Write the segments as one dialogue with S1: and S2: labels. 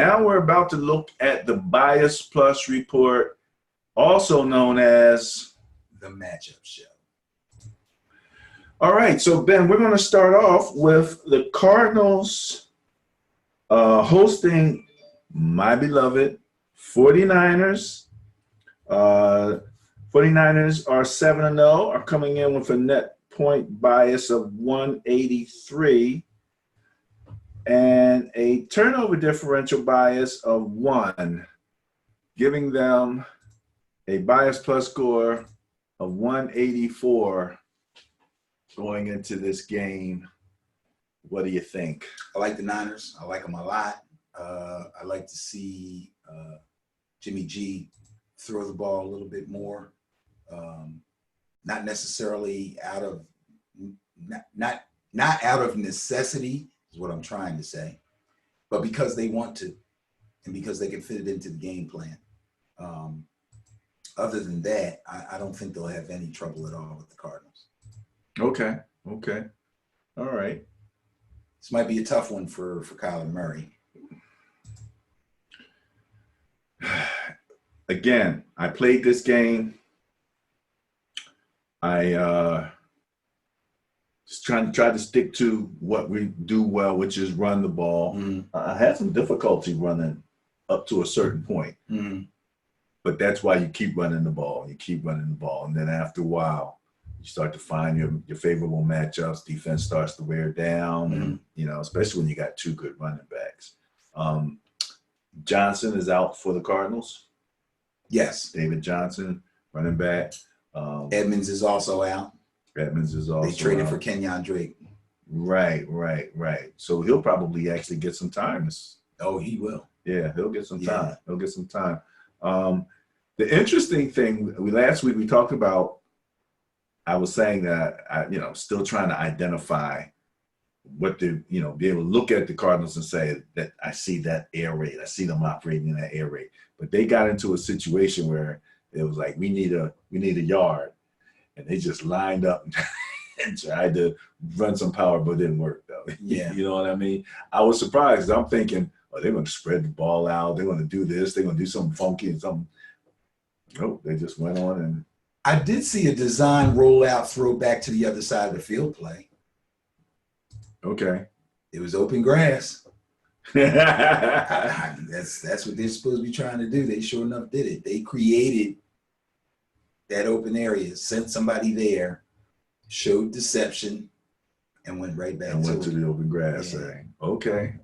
S1: Now we're about to look at the Bias Plus report, also known as
S2: the matchup show.
S1: All right, so Ben, we're going to start off with the Cardinals hosting my beloved 49ers. 49ers are 7-0, are coming in with a net point bias of 183 and a turnover differential bias of 1, giving them a bias plus score of 184 going into this game. What do you think?
S2: I like the Niners. I like them a lot. I like to see Jimmy G throw the ball a little bit more. Not necessarily out of not out of necessity is what I'm trying to say, but because they want to, and because they can fit it into the game plan. Other than that, I don't think they'll have any trouble at all with the Cardinals.
S1: Okay. All right.
S2: This might be a tough one for Kyler Murray.
S1: Again, I played this game. I just try to stick to what we do well, which is run the ball.
S2: Mm-hmm.
S1: I had some difficulty running up to a certain point.
S2: Mm-hmm.
S1: But that's why you keep running the ball. And then after a while, you start to find your favorable matchups. Defense starts to wear down,
S2: Mm-hmm.
S1: and, especially when you got two good running backs. Johnson is out for the Cardinals.
S2: Yes.
S1: David Johnson, running back.
S2: Edmonds is also out.
S1: They
S2: traded
S1: out
S2: for Kenyon Drake.
S1: Right. So he'll probably actually get some time.
S2: Oh, he will.
S1: Yeah, he'll get some time. He'll get some time. The interesting thing, last week we talked about, I was saying that I, still trying to identify what to, be able to look at the Cardinals and say that I see that air raid. I see them operating in that air raid. But they got into a situation where it was like, we need a yard. And they just lined up and tried to run some power, but it didn't work though.
S2: Yeah.
S1: You know what I mean? I was surprised. I'm thinking, they're going to spread the ball out. They're going to do this. They're going to do something funky and something. Nope, they just went on. And
S2: I did see a design rollout throw back to the other side of the field play.
S1: Okay.
S2: It was open grass. That's what they're supposed to be trying to do. They sure enough did it. They created that open area, sent somebody there, showed deception, and went right back
S1: to the open grass. Yeah. Okay.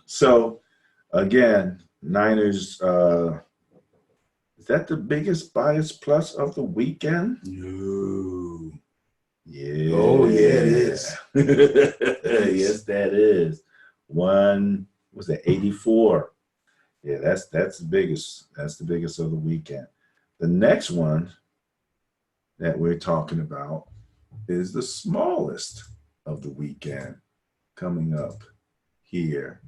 S1: So again, Niners, is that the biggest bias plus of the weekend?
S2: No.
S1: Yeah.
S2: Oh, yeah, it is.
S1: Yes, that is. 84. Yeah, that's the biggest. That's the biggest of the weekend. The next one that we're talking about is the smallest of the weekend coming up here.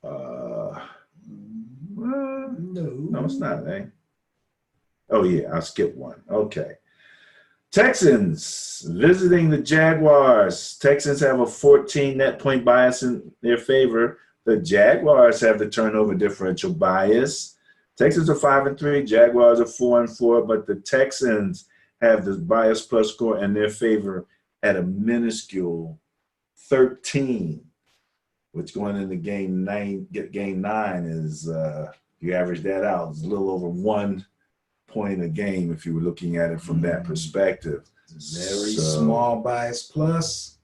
S1: No, it's not, eh? Oh, yeah, I'll skip one. Okay. Texans visiting the Jaguars. Texans have a 14 net point bias in their favor. The Jaguars have the turnover differential bias. Texans are 5-3, Jaguars are 4-4, but the Texans have the bias plus score in their favor at a minuscule 13, which going into game 9 is, you average that out, it's a little over 1 point a game if you were looking at it from that perspective.
S2: Very small bias plus.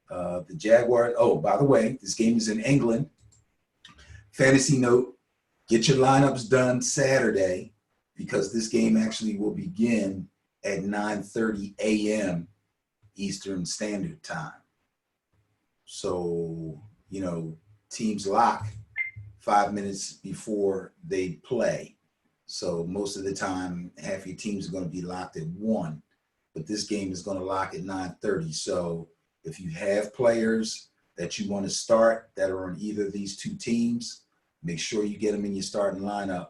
S2: The Jaguars, by the way, this game is in England. Fantasy note, get your lineups done Saturday because this game actually will begin at 9:30 a.m. Eastern Standard Time. So, teams lock 5 minutes before they play. So most of the time, half your teams are going to be locked at 1, but this game is going to lock at 9:30. So if you have players that you want to start that are on either of these two teams, make sure you get them in your starting lineup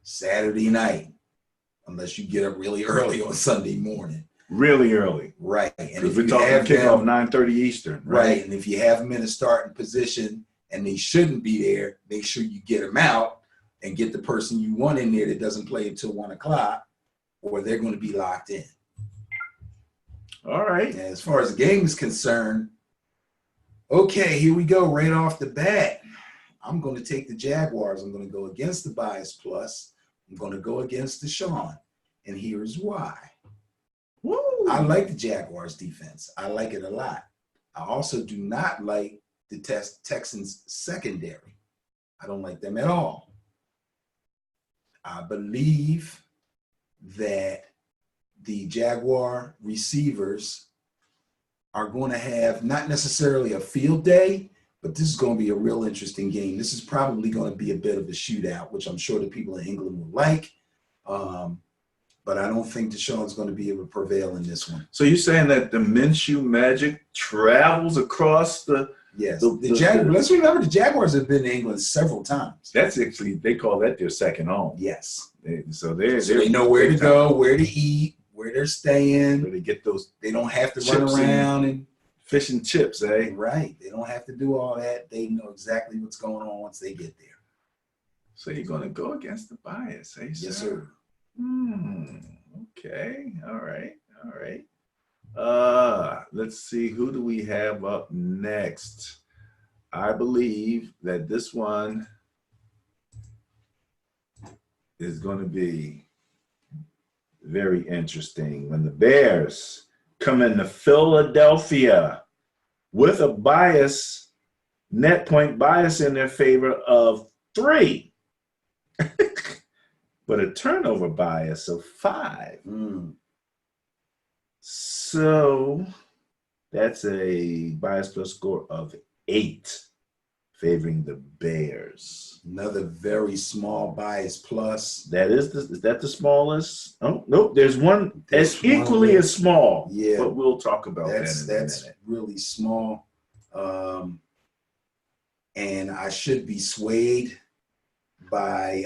S2: Saturday night, unless you get up really early on Sunday morning.
S1: Really early.
S2: Right.
S1: And if we're talking kickoff 9:30 Eastern.
S2: Right. And if you have them in a starting position, and they shouldn't be there, make sure you get them out and get the person you want in there that doesn't play until 1 o'clock, or they're going to be locked in.
S1: All right.
S2: And as far as the game is concerned, okay, here we go right off the bat. I'm going to take the Jaguars. I'm going to go against the bias plus. I'm going to go against Deshaun, and here's why.
S1: Woo.
S2: I like the Jaguars defense. I like it a lot. I also do not like the Texans secondary. I don't like them at all. I believe that the Jaguar receivers are going to have not necessarily a field day, but this is going to be a real interesting game. This is probably going to be a bit of a shootout, which I'm sure the people in England will like. But I don't think Deshaun's going to be able to prevail in this one.
S1: So you're saying that the Minshew magic travels across the
S2: Yes. Let's remember the Jaguars have been to England several times.
S1: That's actually, they call that their second home.
S2: Yes.
S1: So they
S2: know where to go, where to eat, where they're staying.
S1: Where they get those
S2: They don't have to run around and
S1: fish and chips, eh?
S2: right. They don't have to do all that. They know exactly what's going on once they get there.
S1: So you're going to go against the bias, eh?
S2: Yes, sir.
S1: Okay. All right. Let's see. Who do we have up next? I believe that this one is going to be very interesting. When the Bears come into Philadelphia with a bias, net point bias in their favor of 3. But a turnover bias of 5. So that's a bias plus score of 8, favoring the Bears.
S2: Another very small bias plus.
S1: Is that the smallest? Oh, nope. There's one as equally as small.
S2: Yeah.
S1: But we'll talk about that in a
S2: That's
S1: minute.
S2: really small. And I should be swayed by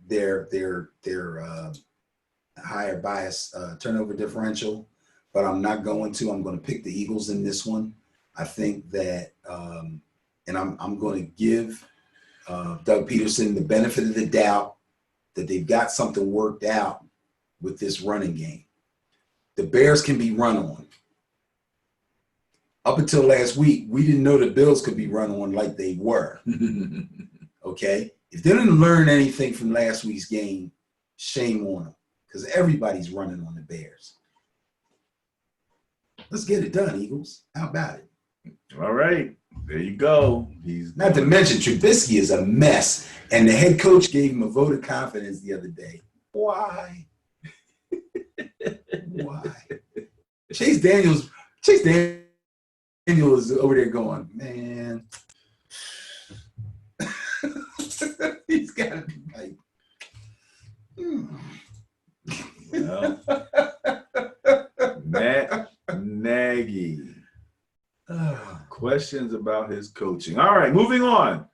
S2: their higher bias turnover differential, but I'm not going to. I'm going to pick the Eagles in this one. I think that, and I'm going to give Doug Peterson the benefit of the doubt that they've got something worked out with this running game. The Bears can be run on. Up until last week, we didn't know the Bills could be run on like they were. Okay? If they didn't learn anything from last week's game, shame on them, because everybody's running on the Bears. Let's get it done, Eagles. How about it?
S1: All right. There you go.
S2: Not to mention, Trubisky is a mess, and the head coach gave him a vote of confidence the other day. Why? Why? Chase Daniel is over there going, man. He's got to be like,
S1: Well, Matt Nagy. Questions about his coaching. All right, moving on.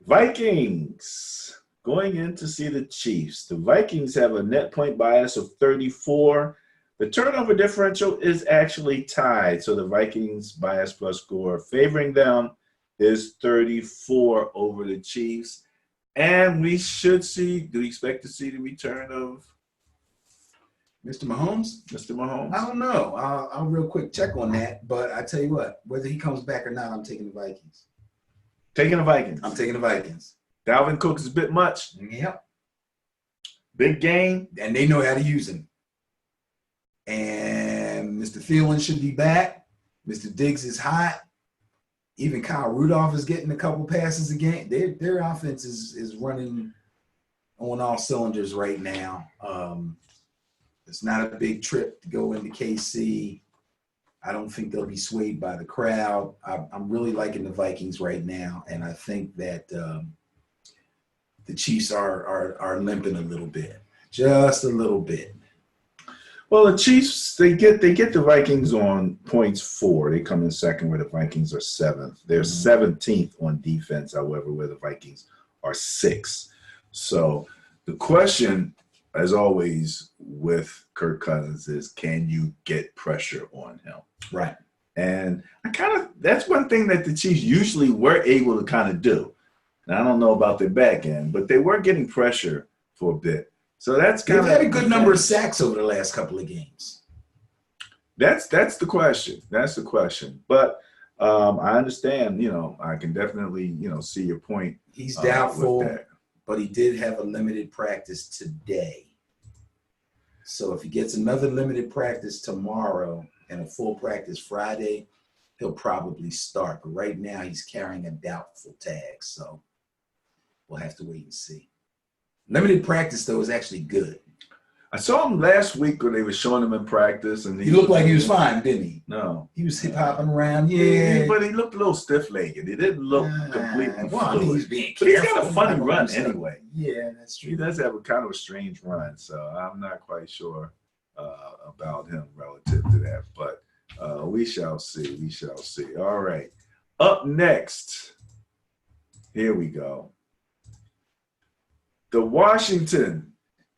S1: Vikings going in to see the Chiefs. The Vikings have a net point bias of 34. The turnover differential is actually tied. So the Vikings bias plus score favoring them is 34 over the Chiefs. And we should see, do we expect to see the return of
S2: Mr. Mahomes?
S1: Mr. Mahomes?
S2: I don't know. I'll real quick check on that. But I tell you what, whether he comes back or not, I'm taking the Vikings.
S1: Taking the Vikings.
S2: I'm taking the Vikings.
S1: Dalvin Cook is a bit much.
S2: Yep.
S1: Big game.
S2: And they know how to use him. And Mr. Thielen should be back. Mr. Diggs is hot. Even Kyle Rudolph is getting a couple passes a game. Their offense is running on all cylinders right now. It's not a big trip to go into KC. I don't think they'll be swayed by the crowd. I'm really liking the Vikings right now, and I think that the Chiefs are limping a little bit, just a little bit.
S1: Well, the Chiefs, they get the Vikings on points 4. They come in second where the Vikings are 7th. They're 17th on defense, however, where the Vikings are 6th. So the question, as always, with Kirk Cousins is, can you get pressure on him?
S2: Right.
S1: And that's one thing that the Chiefs usually were able to kind of do. Now, I don't know about their back end, but they were getting pressure for a bit. So that's kind
S2: They've
S1: of
S2: had a good number of sacks over the last couple of games.
S1: That's the question. That's the question. But I understand, I can definitely, see your point.
S2: He's doubtful, but he did have a limited practice today. So if he gets another limited practice tomorrow and a full practice Friday, he'll probably start. But right now he's carrying a doubtful tag. So we'll have to wait and see. Limited practice, though, is actually good.
S1: I saw him last week when they were showing him in practice, and
S2: he looked like he was fine, didn't he?
S1: No,
S2: he was hip hopping around. Yeah,
S1: but he looked a little stiff-legged. He didn't look completely fluid.
S2: He's being
S1: but
S2: careful.
S1: He's got a funny run anyway.
S2: Yeah, that's true.
S1: He does have a kind of a strange run, so I'm not quite sure about him relative to that. But we shall see. We shall see. All right. Up next, here we go. The Washington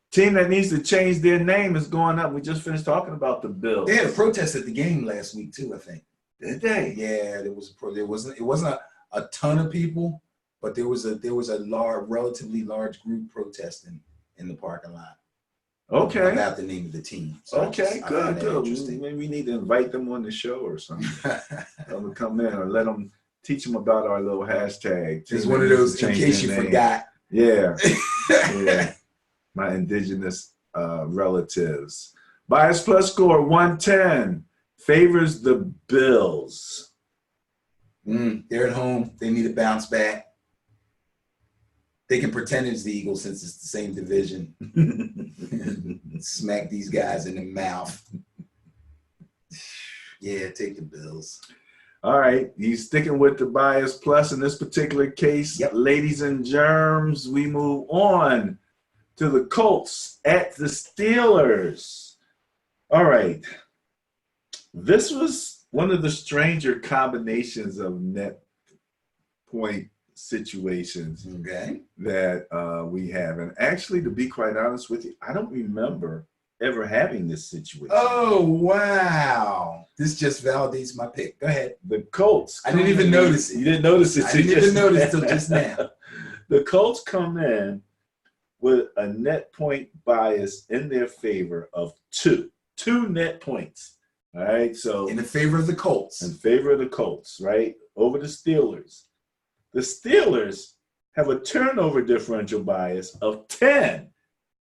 S1: team that needs to change their name is going up. We just finished talking about the Bills.
S2: They had a protest at the game last week too, I think.
S1: Did they?
S2: Yeah, there was it wasn't a ton of people, but there was a relatively large group protesting in the parking lot.
S1: Okay.
S2: About the name of the team. So
S1: okay, good. Maybe we need to invite them on the show or something. Them come in or let them teach them about our little hashtag.
S2: It's one of those in case you forgot.
S1: Yeah. Yeah. My indigenous relatives. Bias plus score 110 favors the Bills.
S2: They're at home. They need to bounce back. They can pretend it's the Eagles since it's the same division. Smack these guys in the mouth. Yeah, take the Bills.
S1: All right, he's sticking with the bias plus in this particular case.
S2: Yep.
S1: Ladies and germs, we move on to the Colts at the Steelers. All right. This was one of the stranger combinations of net point situations that we have. And actually, to be quite honest with you, I don't remember ever having this situation.
S2: Oh, wow. This just validates my pick. Go ahead.
S1: The Colts.
S2: I didn't even notice it.
S1: You didn't notice it.
S2: I didn't even notice until just now.
S1: The Colts come in with a net point bias in their favor of 2 net points. All right. So
S2: in favor of the Colts.
S1: In favor of the Colts, right? Over the Steelers. The Steelers have a turnover differential bias of 10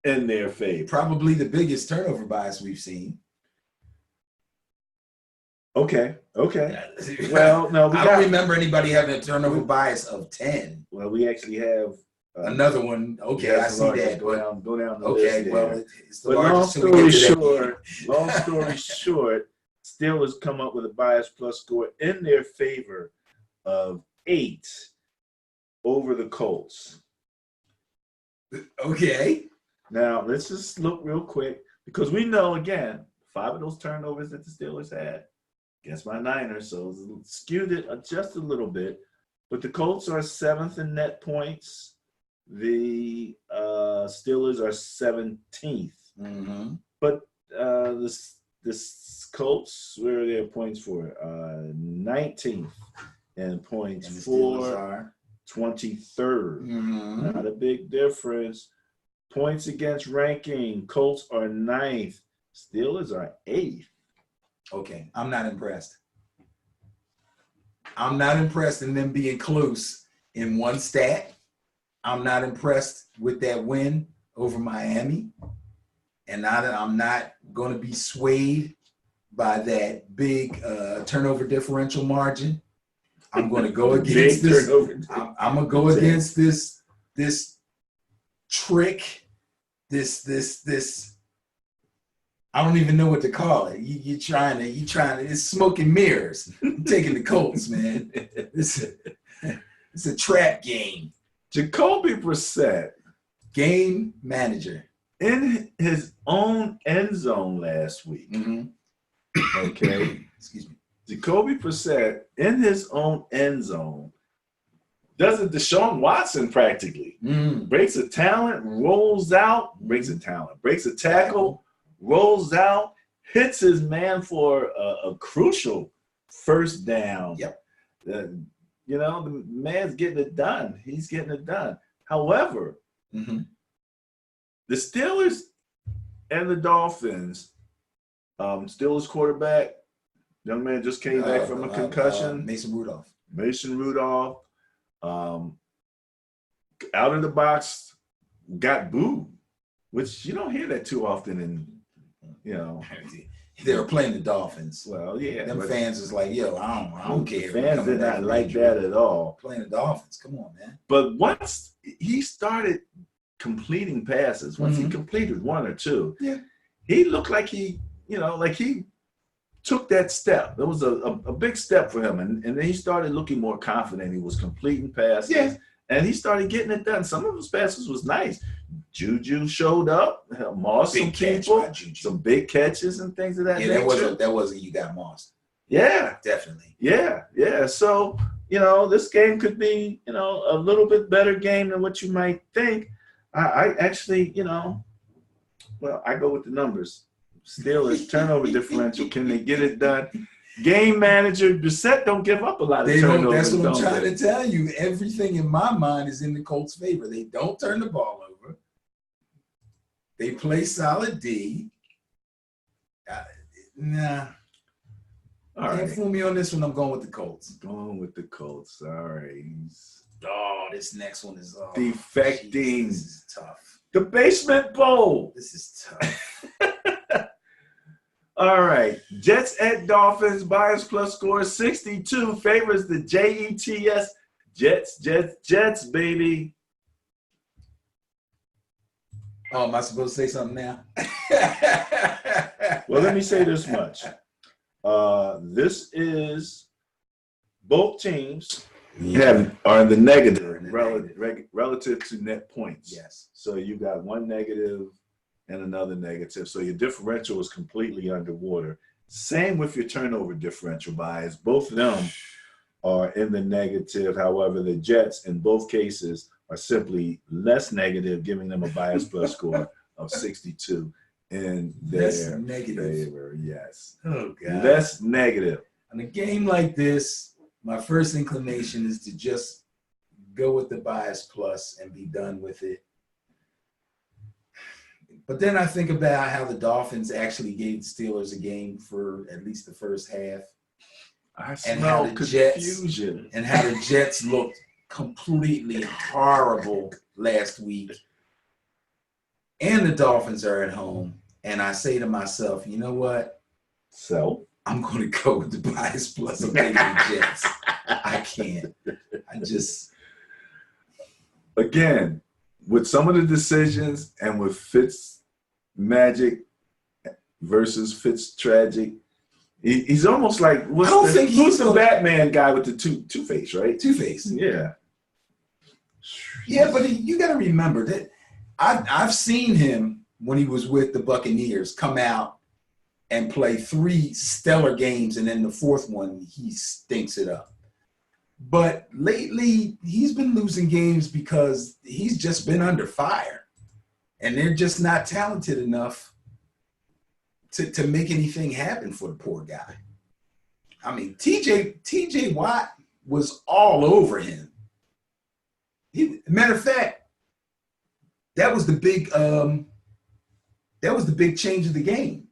S1: in their favor.
S2: Probably the biggest turnover bias we've seen.
S1: Okay. Well, no,
S2: I don't remember anybody having a turnover bias of 10.
S1: Well, we actually have
S2: another one. Okay, I see that.
S1: Go down the
S2: okay,
S1: list
S2: well,
S1: there.
S2: it's the largest.
S1: Long story short, Steelers come up with a bias plus score in their favor of 8 over the Colts.
S2: Okay.
S1: Now, let's just look real quick because we know, again, 5 of those turnovers that the Steelers had against my Niners, so it skewed it just a little bit. But the Colts are 7th in net points. The Steelers are 17th.
S2: Mm-hmm.
S1: But the Colts, where are their points for? 19th in points
S2: and the
S1: for 23rd.
S2: Mm-hmm.
S1: Not a big difference. Points against ranking, Colts are 9th. Steelers are 8th.
S2: Okay, I'm not impressed. I'm not impressed in them being close in one stat. I'm not impressed with that win over Miami. And I'm not going to be swayed by that big turnover differential margin. I'm going to go against this. I'm going to go against this trick, this. I don't even know what to call it. You're trying to. It's smoke and mirrors. I'm taking the Colts, man. It's a trap game.
S1: Jacoby Brissett,
S2: game manager,
S1: in his own end zone last week.
S2: Mm-hmm.
S1: Okay,
S2: excuse me.
S1: Jacoby Brissett in his own end zone does a Deshaun Watson practically. Breaks a talent, rolls out, breaks a tackle, rolls out, hits his man for a crucial first down.
S2: Yep.
S1: The man's getting it done. He's getting it done. However,
S2: Mm-hmm.
S1: the Steelers and the Dolphins, Steelers quarterback, young man just came back from a concussion.
S2: Mason Rudolph.
S1: Mason Rudolph, out of the box, got booed, which you don't hear that too often
S2: They were playing the Dolphins.
S1: Well, yeah.
S2: Them fans is like, yo, I don't care.
S1: The fans did not like that at all.
S2: Playing the Dolphins. Come on, man.
S1: But once he started completing passes, once he completed one or two, he looked like he took that step. It was a big step for him. And then he started looking more confident. He was completing passes.
S2: Yeah.
S1: And he started getting it done. Some of his passes was nice. Juju showed up, mossed some people, some big catches and things of that nature.
S2: That wasn't you got mossed.
S1: Yeah.
S2: Definitely.
S1: Yeah. So, this game could be, a little bit better game than what you might think. I actually, I go with the numbers. Steelers turnover differential. Can they get it done? Game manager Brissett don't give up a lot of turnovers.
S2: That's what I'm trying to tell you. Everything in my mind is in the Colts' favor. They don't turn the ball over. They play solid D. Nah.
S1: All right.
S2: Can't fool me on this one. I'm going with the Colts.
S1: Going with the Colts. All right.
S2: Oh, this next one is
S1: defecting.
S2: Geez, this is tough.
S1: The Basement Bowl.
S2: This is tough.
S1: All right. Jets at Dolphins. Bias plus score 62 favors the Jets. Jets, baby.
S2: Oh, am I supposed to say something now?
S1: Well, let me say this much. This is both teams are in the negative relative to net points.
S2: Yes.
S1: So you got one negative and another negative. So your differential is completely underwater. Same with your turnover differential bias. Both of them are in the negative. However, the Jets in both cases are simply less negative, giving them a bias plus score of 62 in their favor. Yes.
S2: Oh, God.
S1: Less negative.
S2: In a game like this, my first inclination is to just go with the bias plus and be done with it. But then I think about how the Dolphins actually gave the Steelers a game for at least the first half.
S1: I smell confusion.
S2: And how the Jets looked completely horrible last week. And the Dolphins are at home. And I say to myself, you know what?
S1: So?
S2: I'm going to go with the bias plus. I'm taking the Jets. I can't.
S1: Again, with some of the decisions and with Fitz magic versus Fitz tragic, he's almost like who's the Batman guy with the Two-Face, right?
S2: Two-Face.
S1: Yeah.
S2: Yeah, but you got to remember that I've seen him when he was with the Buccaneers come out and play 3 stellar games, and then the fourth one he stinks it up. But lately he's been losing games because he's just been under fire. And they're just not talented enough to make anything happen for the poor guy. I mean, TJ Watt was all over him. Matter of fact, that was the big change of the game.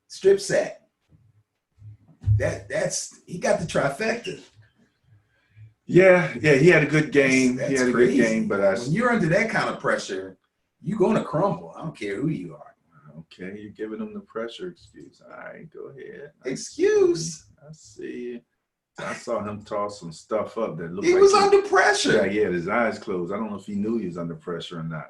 S2: Strip sack. He got the trifecta.
S1: Yeah, he had a good game.
S2: That's
S1: he had a
S2: crazy.
S1: good game, but
S2: when you're under that kind of pressure, you're going to crumble. I don't care who you are.
S1: Okay, you're giving them the pressure excuse. All right, go ahead.
S2: Excuse?
S1: I see. I saw him toss some stuff up that looked
S2: he
S1: like
S2: was under pressure.
S1: Yeah, he had his eyes closed. I don't know if he knew he was under pressure or not.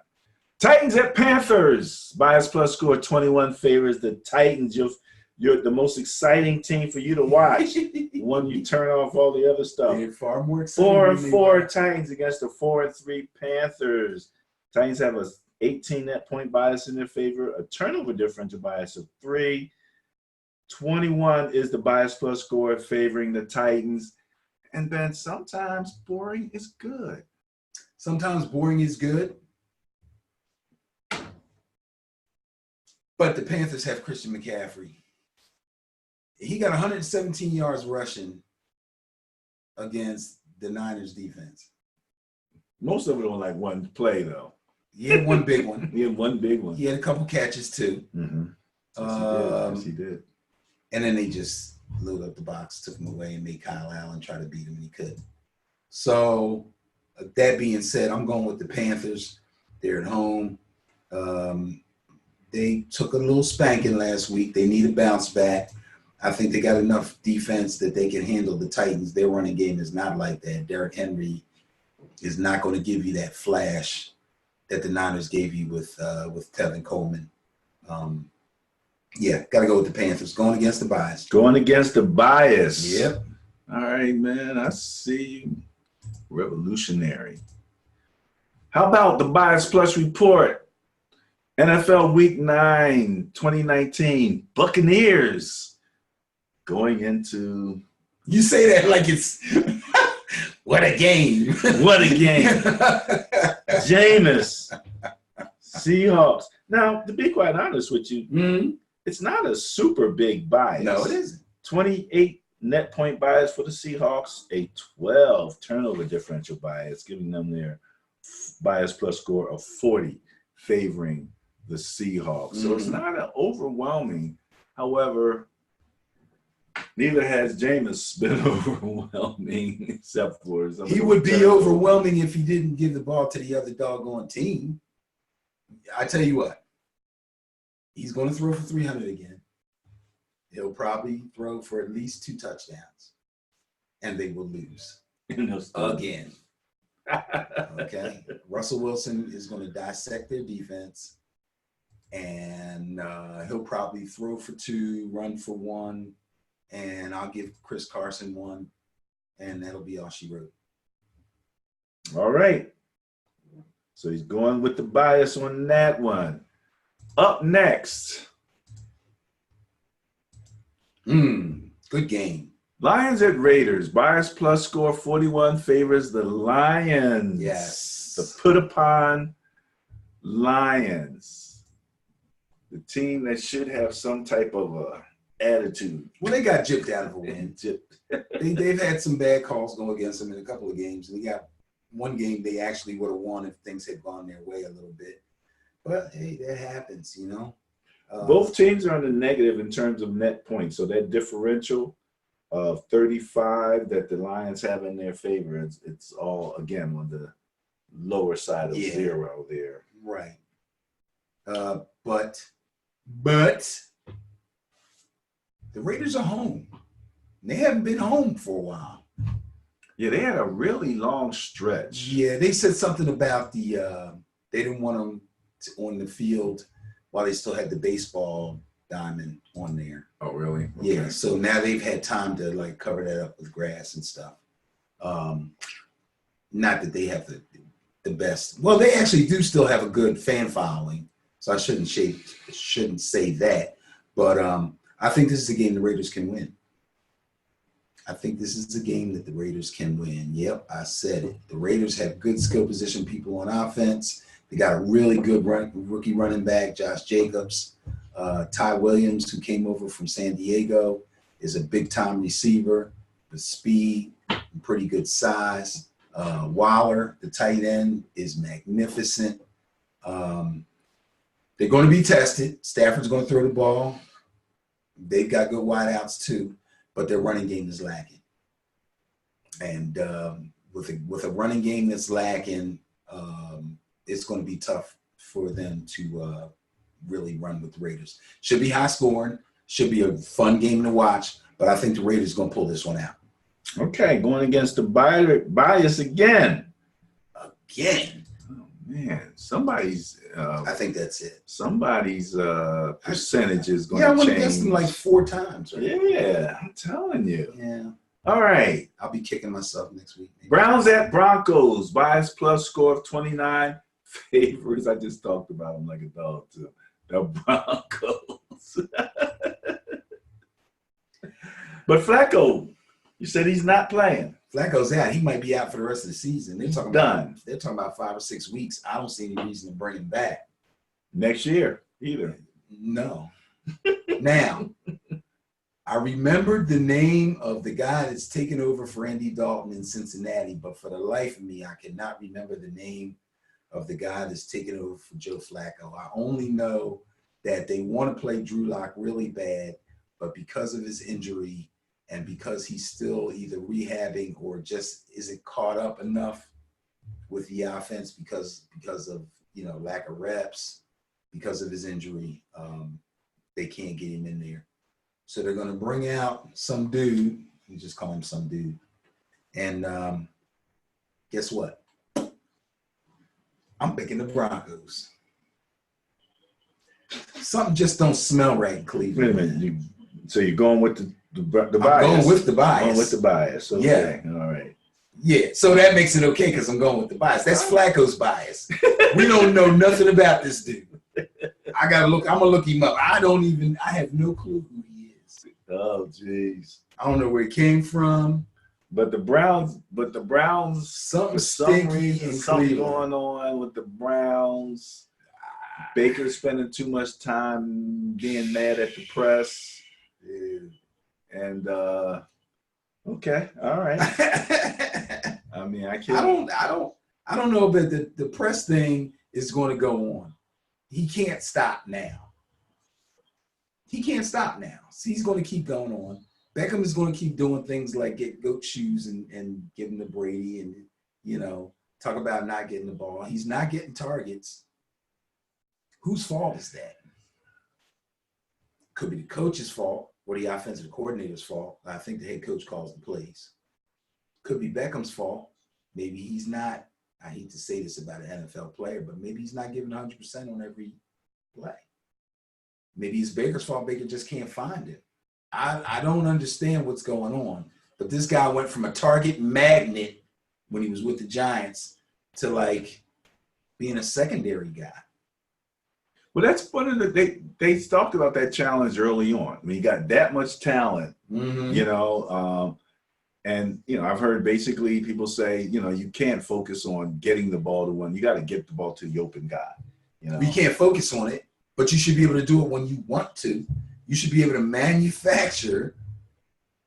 S1: Titans at Panthers. Bias plus score 21 favors the Titans. You're the most exciting team for you to watch. One you turn off all the other stuff.
S2: They're far more exciting.
S1: 4-4 Titans against the 4-3 Panthers. Titans have a 18 net point bias in their favor, a turnover differential bias of 3. 21 is the bias plus score favoring the Titans. And then sometimes boring is good.
S2: Sometimes boring is good. But the Panthers have Christian McCaffrey. He got 117 yards rushing against the Niners defense.
S1: Most of it on like one play though.
S2: He had one big one.
S1: He had one big one.
S2: He had a couple catches too.
S1: Mm-hmm. Yes, he did.
S2: And then they just loaded up the box, took him away, and made Kyle Allen try to beat him, and he couldn't. So that being said, I'm going with the Panthers. They're at home. They took a little spanking last week. They need a bounce back. I think they got enough defense that they can handle the Titans. Their running game is not like that. Derrick Henry is not going to give you that flash that the Niners gave you with Tevin Coleman. Yeah, got to go with the Panthers. Going against the bias.
S1: Going against the bias.
S2: Yep.
S1: All right, man. I see you. Revolutionary. How about the Bias Plus report? NFL Week 9, 2019. Buccaneers going into.
S2: You say that like it's what a game.
S1: What a game. Jameis. Seahawks. Now, to be quite honest with you, it's not a super big bias.
S2: No, it isn't.
S1: 28 net point bias for the Seahawks, a 12 turnover differential bias, giving them their bias plus score of 40, favoring the Seahawks. So it's not an overwhelming. However, neither has Jameis been overwhelming, except for some.
S2: He would be overwhelming if he didn't give the ball to the other doggone team. I tell you what, he's going to throw for 300 again. He'll probably throw for at least 2 touchdowns, and they will lose again. Okay. Russell Wilson is going to dissect their defense, and he'll probably throw for 2, run for 1, and I'll give Chris Carson 1, and that'll be all she wrote.
S1: All right. So he's going with the bias on that one. Up next.
S2: Good game.
S1: Lions at Raiders. Bias plus score 41 favors the Lions.
S2: Yes.
S1: The put upon Lions. The team that should have some type of attitude.
S2: Well, they got gypped out of a win. They've had some bad calls go against them in a couple of games. They got one game they actually would have won if things had gone their way a little bit. But, hey, that happens, you know.
S1: Both teams are on the negative in terms of net points. So that differential of 35 that the Lions have in their favor, it's all, again, on the lower side of 0 there.
S2: Right. But the Raiders are home. They haven't been home for a while.
S1: Yeah, they had a really long stretch.
S2: Yeah, they said something about they didn't want them on the field while they still had the baseball diamond on there.
S1: Oh, really? Okay.
S2: Yeah, so now they've had time to like cover that up with grass and stuff. Not that they have the best. Well, they actually do still have a good fan following, so I shouldn't say that. But I think this is a game the Raiders can win. I think this is a game that the Raiders can win. Yep, I said it. The Raiders have good skill position people on offense. They got a really good rookie running back, Josh Jacobs. Ty Williams, who came over from San Diego, is a big-time receiver with speed and pretty good size. Waller, the tight end, is magnificent. They're going to be tested. Stafford's going to throw the ball. They've got good wideouts too, but their running game is lacking. And with a running game that's lacking, it's going to be tough for them to really run with the Raiders. Should be high scoring, should be a fun game to watch, but I think the Raiders are going to pull this one out. Okay,
S1: going against the bias again.
S2: Again.
S1: Oh, man, somebody's
S2: I think that's it.
S1: Somebody's percentage is going to change.
S2: Yeah, I went against them like 4 times. Right?
S1: Yeah, I'm telling you.
S2: Yeah.
S1: All right.
S2: I'll be kicking myself next week. Maybe.
S1: Browns at Broncos. Bias plus score of 29 favors. I just talked about them like a dog, too. The Broncos. But Flacco, you said he's not playing.
S2: Flacco's out. He might be out for the rest of the season. They're talking about 5 or 6 weeks. I don't see any reason to bring him back.
S1: Next year, either.
S2: No. Now, I remembered the name of the guy that's taken over for Andy Dalton in Cincinnati, but for the life of me, I cannot remember the name of the guy that's taken over for Joe Flacco. I only know that they want to play Drew Lock really bad, but because of his injury and because he's still either rehabbing or just isn't caught up enough with the offense because of lack of reps, because of his injury, they can't get him in there. So they're going to bring out some dude. You just call him some dude. And guess what? I'm picking the Broncos. Something just don't smell right in Cleveland.
S1: Wait a minute. So you're going with the bias?
S2: I'm going with the bias.
S1: Going with the bias. Okay. Yeah. All right.
S2: Yeah. So that makes it okay because I'm going with the bias. That's Flacco's bias. We don't know nothing about this dude. I gotta look. I'm gonna look him up. I have no clue who he is.
S1: Oh, jeez.
S2: I don't know where he came from.
S1: But the Browns,
S2: something
S1: for some reason, something going on with the Browns. Baker spending too much time being mad at the press. And okay, all right. I mean, I can't.
S2: I don't know, but the press thing is going to go on. He can't stop now. He can't stop now. So he's going to keep going on. Beckham is going to keep doing things like get goat shoes and give them to Brady and, talk about not getting the ball. He's not getting targets. Whose fault is that? Could be the coach's fault or the offensive coordinator's fault. I think the head coach calls the plays. Could be Beckham's fault. Maybe he's not, I hate to say this about an NFL player, but maybe he's not giving 100% on every play. Maybe it's Baker's fault. Baker just can't find it. I don't understand what's going on. But this guy went from a target magnet when he was with the Giants to like being a secondary guy.
S1: Well, that's one of they talked about that challenge early on. I mean, you got that much talent, and I've heard basically people say, you can't focus on getting the ball to one. You got to get the ball to the open guy.
S2: You can't focus on it, but you should be able to do it when you want to. You should be able to manufacture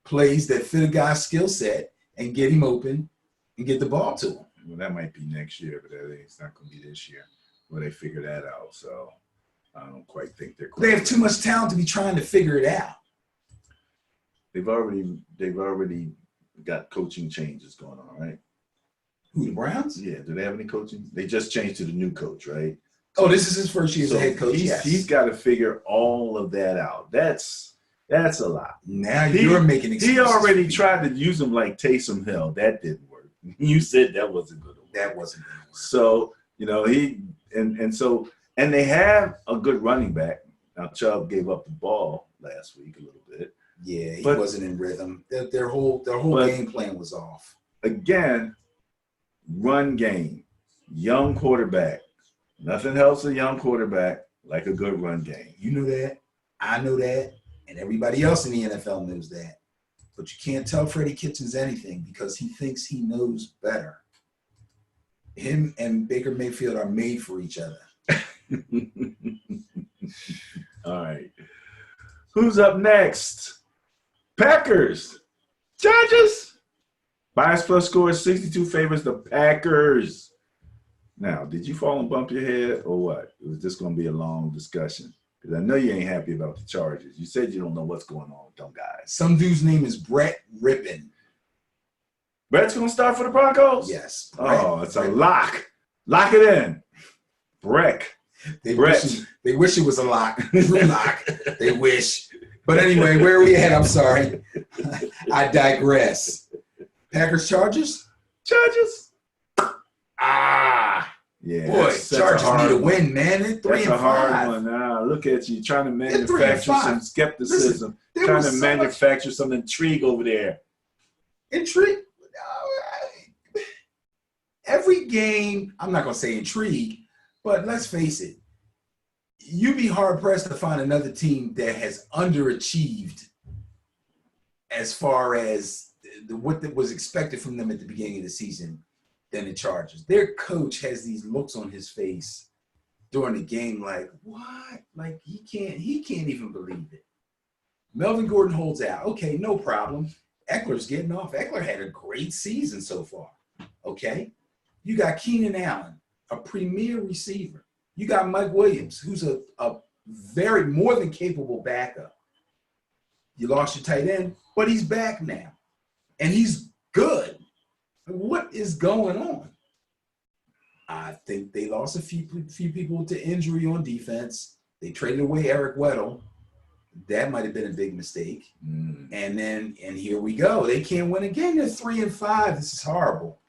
S2: plays that fit a guy's skill set and get him open and get the ball to him.
S1: Well, that might be next year, but it's not going to be this year where they figure that out. So I don't quite think they're.
S2: They have too much talent to be trying to figure it out.
S1: They've already got coaching changes going on, right?
S2: Who, the Browns?
S1: Yeah. Do they have any coaching? They just changed to the new coach, right?
S2: Oh, this is his first year as a head coach.
S1: He's got to figure all of that out. That's a lot.
S2: Now you're making excuses.
S1: He already tried to use him like Taysom Hill. That didn't work. You said that wasn't good.
S2: That wasn't good.
S1: So and they have a good running back. Now Chubb gave up the ball last week a little bit.
S2: Yeah, he wasn't in rhythm. Their whole game plan was off.
S1: Again, run game, young quarterback. Nothing helps a young quarterback like a good run game.
S2: You know that. I know that. And everybody else in the NFL knows that. But you can't tell Freddie Kitchens anything because he thinks he knows better. Him and Baker Mayfield are made for each other.
S1: All right. Who's up next? Packers. Chargers. Bias plus score 62 favors the Packers. Now, did you fall and bump your head or what? It was just going to be a long discussion. Because I know you ain't happy about the Chargers. You said you don't know what's going on with them guys.
S2: Some dude's name is Brett Rippon.
S1: Brett's going to start for the Broncos?
S2: Yes.
S1: Oh, it's a lock. Lock it in. Breck.
S2: They wish it was a lock. True lock. They wish. But anyway, where are we at? I'm sorry. I digress. Packers, Chargers?
S1: Chargers.
S2: Yeah. Boy, Chargers need a win, man. They're 3-5.
S1: That's a hard one. Look at you trying to manufacture some skepticism. Listen, trying to manufacture some intrigue over there.
S2: Intrigue? Every game, I'm not going to say intrigue, but let's face it. You'd be hard-pressed to find another team that has underachieved as far as what was expected from them at the beginning of the season than the Chargers. Their coach has these looks on his face during the game like, what? Like he can't even believe it. Melvin Gordon holds out. Okay, no problem. Eckler's getting off. Eckler had a great season so far. Okay. You got Keenan Allen, a premier receiver. You got Mike Williams, who's a very more than capable backup. You lost your tight end, but he's back now. And he's good. What is going on? I think they lost a few people to injury on defense. They traded away Eric Weddle. That might have been a big mistake. And here we go. They can't win again. They're 3-5. This is horrible.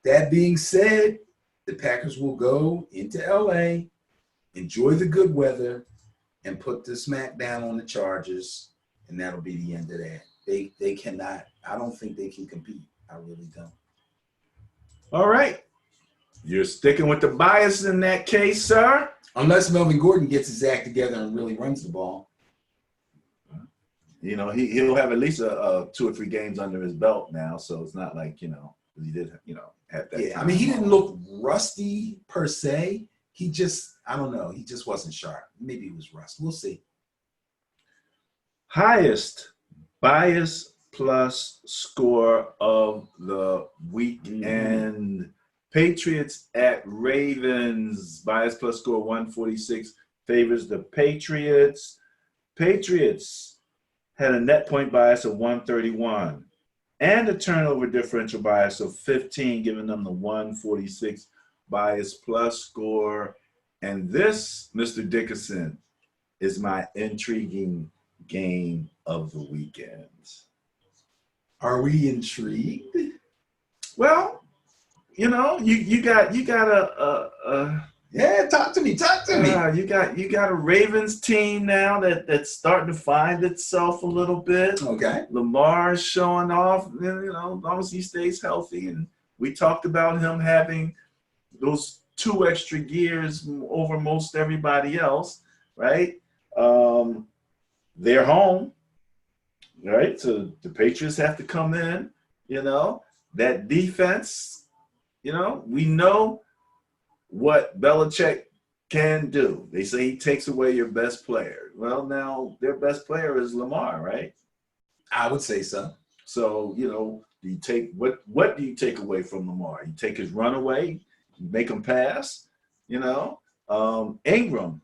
S2: That being said, the Packers will go into LA, enjoy the good weather, and put the smack down on the Chargers, and that'll be the end of that. They cannot. I don't think they can compete. I really don't.
S1: All right. You're sticking with the bias in that case, sir?
S2: Unless Melvin Gordon gets his act together and really runs the ball.
S1: You know, he'll have at least 2 or 3 games under his belt now, so it's not like, you know, he did, you know, have that.
S2: Yeah, I mean, he didn't look rusty per se. He just, I don't know, he just wasn't sharp. Maybe he was rust. We'll see.
S1: Highest bias plus score of the weekend. Patriots at Ravens. Bias plus score 146 favors the Patriots. Patriots had a net point bias of 131 and a turnover differential bias of 15, giving them the 146 bias plus score. And this, Mr. Dickerson, is my intriguing game of the weekend.
S2: Are we intrigued?
S1: Well, you know, you got a
S2: yeah, talk to me.
S1: you got a Ravens team now that's starting to find itself a little bit.
S2: Okay.
S1: Lamar is showing off, you know, as long as he stays healthy. And we talked about him having those 2 extra gears over most everybody else, right? They're home, right? So the Patriots have to come in, you know. That defense, you know, we know what Belichick can do. They say he takes away your best player. Well, now their best player is Lamar, right?
S2: I would say so.
S1: So, you know, do you take what do you take away from Lamar? You take his run away, you make him pass, you know. Ingram,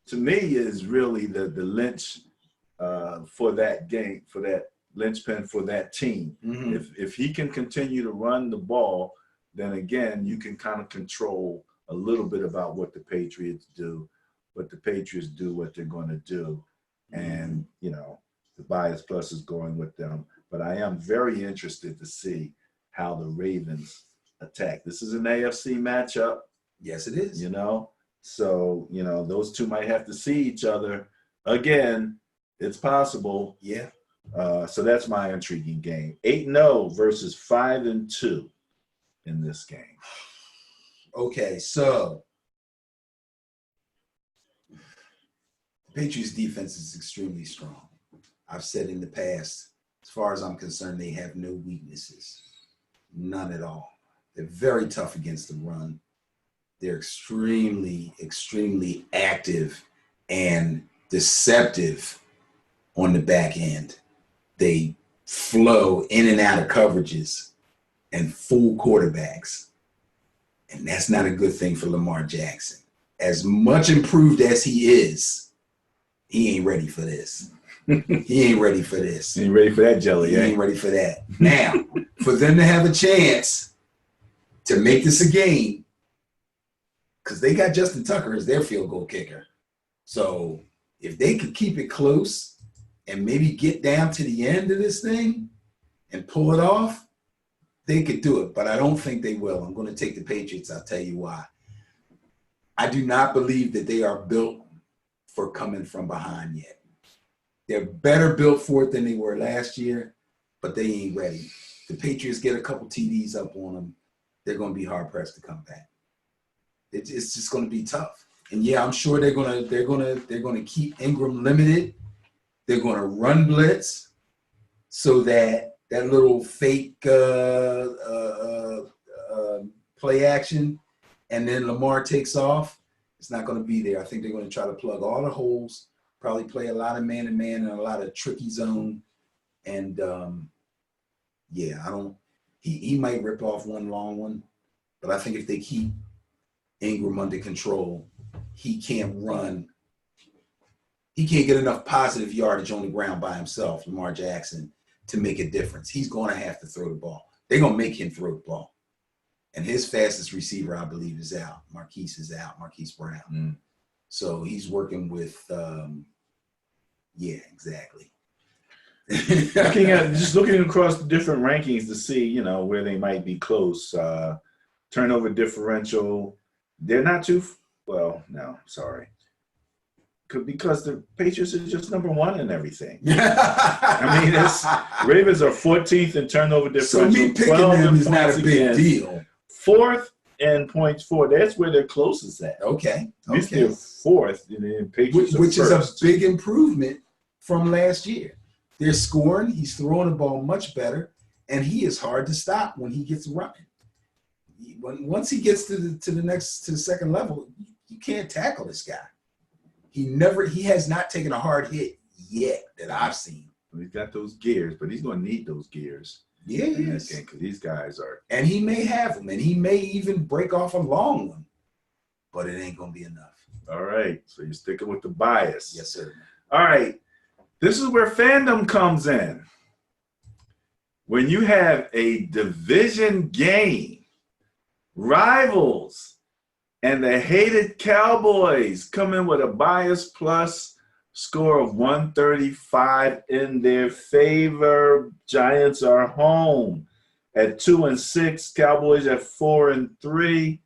S1: to me, is really the lynch for that game, for that linchpin for that team.
S2: Mm-hmm.
S1: If he can continue to run the ball, then again, you can kind of control a little bit about what the Patriots do, but the Patriots do what they're going to do. And, you know, the bias plus is going with them. But I am very interested to see how the Ravens attack. This is an AFC matchup.
S2: Yes, it is.
S1: You know, so, you know, those two might have to see each other again. It's possible.
S2: Yeah.
S1: So that's my intriguing game. 8-0 versus 5-2 in this game.
S2: Okay, so the Patriots defense is extremely strong. I've said in the past, as far as I'm concerned, they have no weaknesses. None at all. They're very tough against the run. They're extremely, extremely active and deceptive on the back end. They flow in and out of coverages and fool quarterbacks. And that's not a good thing for Lamar Jackson. As much improved as he is, he ain't ready for this. He ain't ready for this.
S1: Ain't ready for that jelly,
S2: He ain't ready for that. Now, for them to have a chance to make this a game, because they got Justin Tucker as their field goal kicker. So if they could keep it close and maybe get down to the end of this thing and pull it off, they could do it, but I don't think they will. I'm going to take the Patriots. I'll tell you why. I do not believe that they are built for coming from behind yet. They're better built for it than they were last year, but they ain't ready. The Patriots get a couple TDs up on them, they're going to be hard pressed to come back. It's just going to be tough. And yeah, I'm sure they're going to keep Ingram limited. They're going to run blitz so that little fake play action, and then Lamar takes off. It's not going to be there. I think they're going to try to plug all the holes, Probably play a lot of man-to-man and a lot of tricky zone. And yeah, I don't. He might rip off one long one, but I think if they keep Ingram under control, he can't run. He can't get enough positive yardage on the ground by himself, Lamar Jackson, to make a difference. He's going to have to throw the ball. They're going to make him throw the ball. And his fastest receiver, I believe, is out. Marquise is out, Marquise Brown.
S1: Mm.
S2: So he's working with, yeah, exactly.
S1: Looking across the different rankings to see, you know, where they might be close. Turnover differential, they're not too well. No, sorry, because the Patriots are just number one in everything. I mean, Ravens are 14th in turnover differential.
S2: So me picking them is not a big deal.
S1: Fourth in points for. That's where they're closest at.
S2: Okay.
S1: At least they're fourth, and then Patriots
S2: which
S1: are
S2: is
S1: first.
S2: a big improvement from last year. They're scoring. He's throwing the ball much better, and he is hard to stop when he gets running. Once he gets to the second level, you can't tackle this guy. He has not taken a hard hit yet that I've seen.
S1: He's got those gears, but he's going to need those gears.
S2: Yeah, he is.
S1: Because these guys are.
S2: And he may have them, and he may even break off a long one, but it ain't going to be enough.
S1: All right. So you're sticking with the bias.
S2: Yes, sir.
S1: All right. This is where fandom comes in. When you have a division game, rivals, and the hated Cowboys come in with a bias plus score of 135 in their favor. Giants are home at 2-6. Cowboys at 4-3.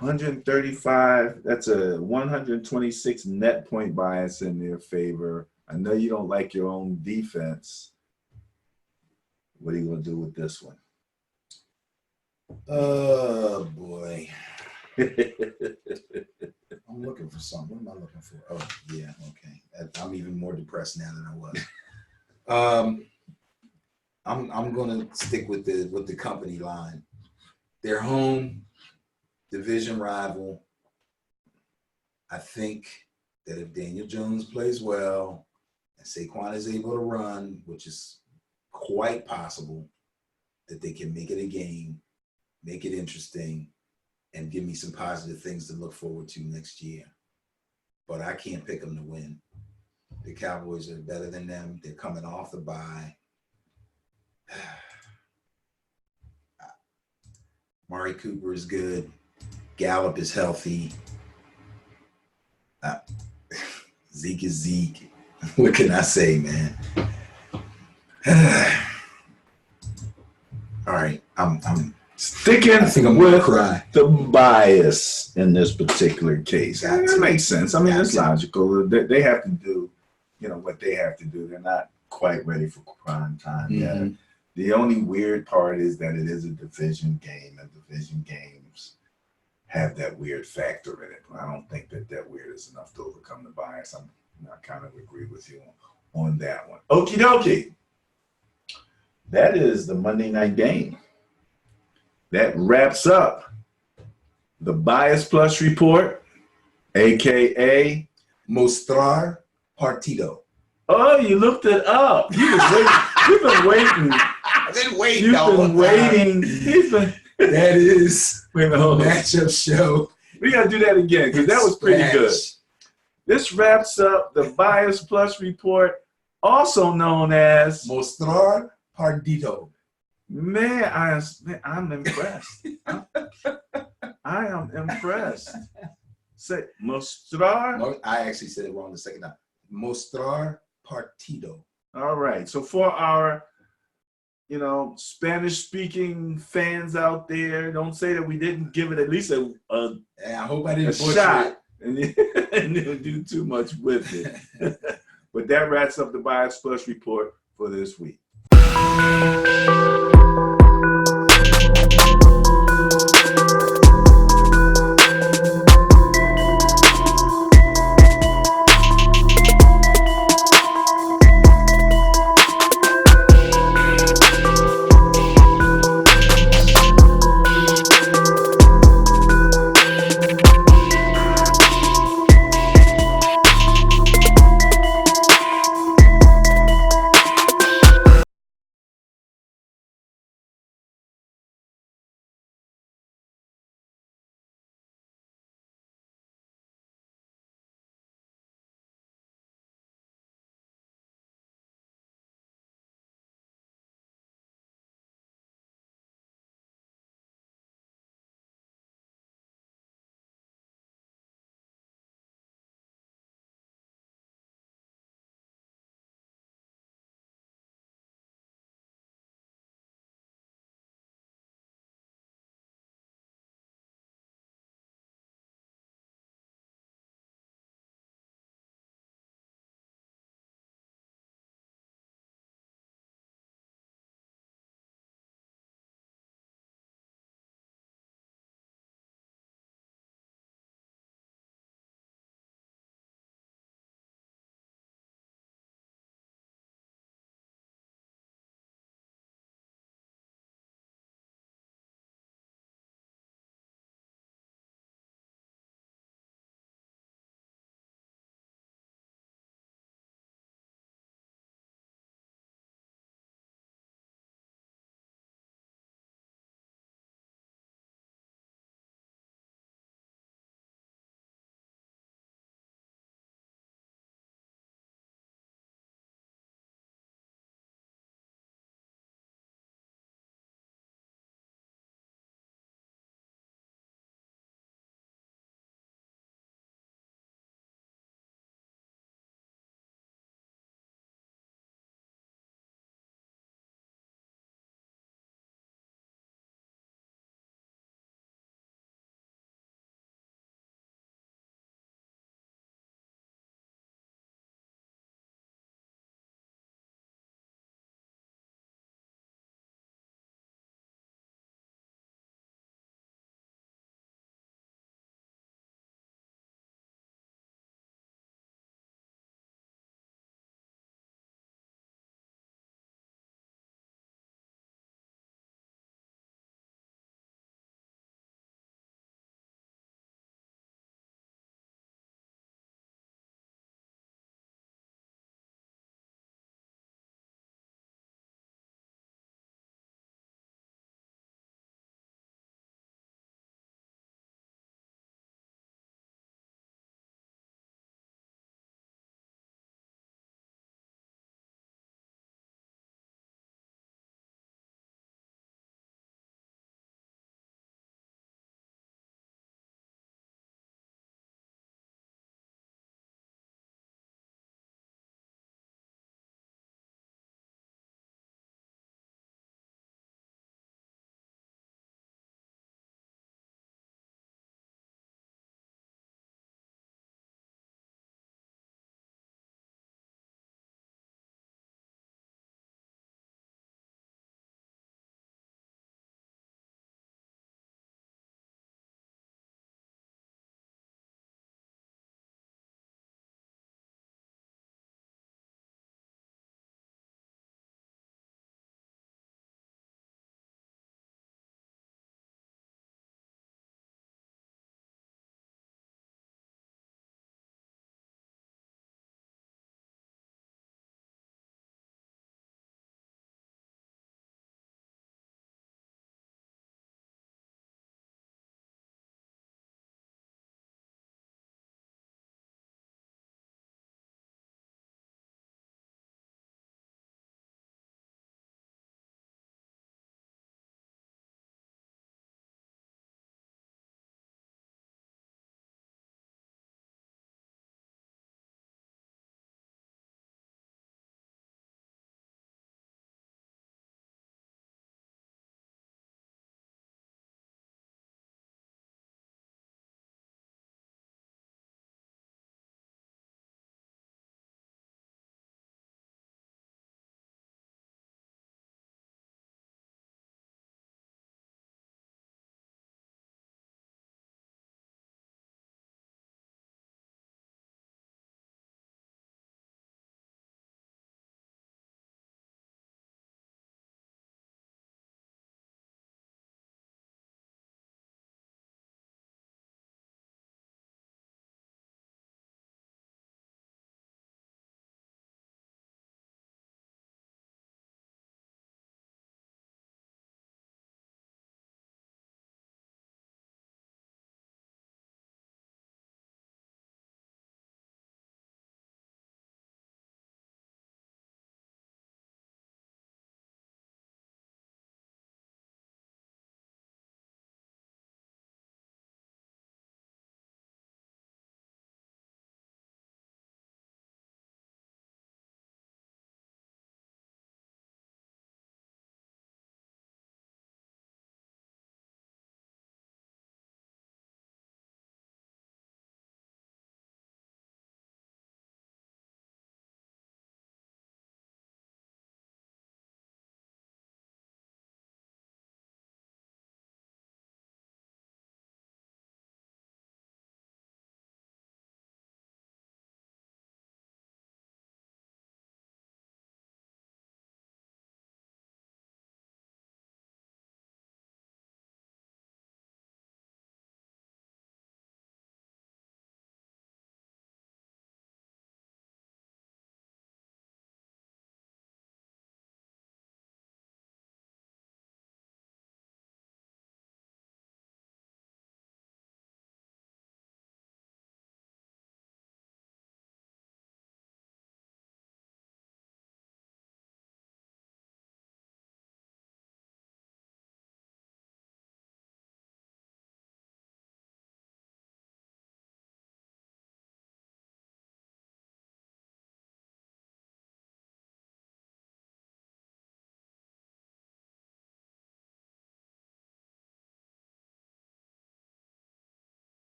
S1: 135. That's a 126 net point bias in their favor. I know you don't like your own defense. What are you going to do with this one?
S2: Oh, boy. I'm looking for something. What am I looking for? Oh, yeah, okay. I'm even more depressed now than I was. I'm going to stick with the company line. They're home, division rival. I think that if Daniel Jones plays well and Saquon is able to run, which is quite possible, that they can make it a game, make it interesting, and give me some positive things to look forward to next year. But I can't pick them to win. The Cowboys are better than them. They're coming off the bye. Mari Cooper is good. Gallup is healthy. Zeke is Zeke. What can I say, man? All right, I'm
S1: Sticking
S2: I think I'm gonna
S1: with
S2: cry.
S1: the bias in this particular case.
S2: Got
S1: That
S2: to.
S1: makes sense. I mean,
S2: Got
S1: it's
S2: to.
S1: logical. They have to do, you know, what they have to do. They're not quite ready for prime time yet.
S2: Mhm.
S1: The only weird part is that it is a division game, and division games have that weird factor in it. I don't think that weird is enough to overcome the bias. I kind of agree with you on that one. Okie dokie. That is the Monday night game. That wraps up the Bias Plus report, aka
S2: Mostrar Partido.
S1: oh, you looked it up. You was waiting. You've been waiting.
S2: I've been waiting.
S1: You've
S2: all
S1: been
S2: the time.
S1: waiting. He's been.
S2: That is
S1: Wait a minute, hold on.
S2: matchup show.
S1: We gotta do that again because that was pretty good. This wraps up the Bias Plus report, also known as
S2: Mostrar Partido.
S1: man. I'm impressed. I am impressed. Say mostrar.
S2: I actually said it wrong the second time. Mostrar Partido.
S1: All right. So for our, Spanish-speaking fans out there, don't say that we didn't give it at least a
S2: And I hope I didn't butcher
S1: shot and didn't do too much with it. But that wraps up the Bias Plus report for this week.